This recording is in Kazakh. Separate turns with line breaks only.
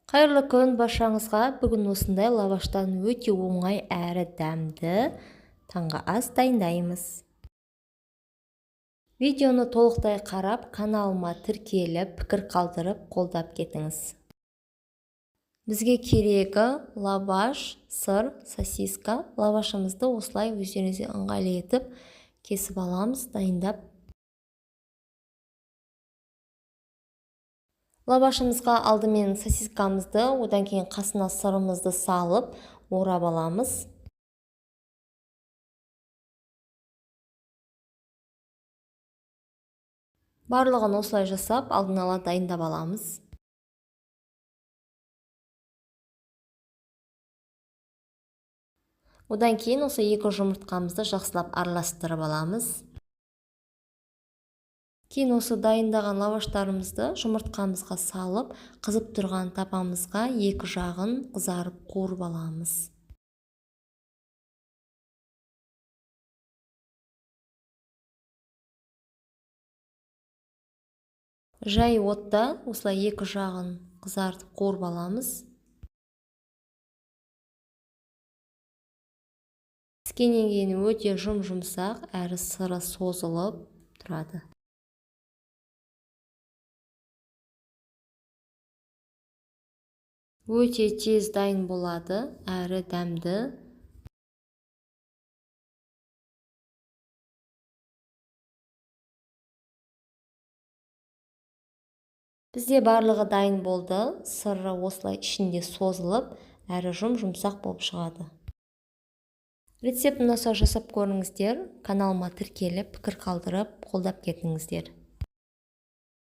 Қайырлы күн баршаңызға. Бүгін осындай лаваштан өте оңай әрі дәмді таңғы ас дайындаймыз. Видеоны толықтай қарап, каналыма тіркеліп, пікір қалдырып, қолдап кетіңіз. Бізге керегі лаваш, сыр, сосиска. Лавашымызды осылай өздеріңізге ыңғайлы етіп кесіп аламыз, дайындап. Лавашымызға алдымен сосискамызды, одан кейін қасына сырымызды салып, орап аламыз. Барлығын осылай жасап, алдын ала дайындап аламыз. Одан кейін осы екі жұмыртқамызды жақсылап араластырып аламыз. Кейін осы дайындаған лаваштарымызды жұмыртқамызға салып, қызып тұрған тапамызға екі жағын қызарып қуырып аламыз. Жай отта осылай екі жағын қызартып қуырып аламыз. Піскеннен кейін өте жұмсақ әрі сыры созылып тұрады. Өте тез дайын болады, әрі дәмді. Бізде барлығы дайын болды. Сыры осылай ішінде созылып, әрі жұмсақ болып шығады. Рецептін осылай жасап көріңіздер. Каналыма тіркеліп, пікір қалдырып, қолдап кетіңіздер.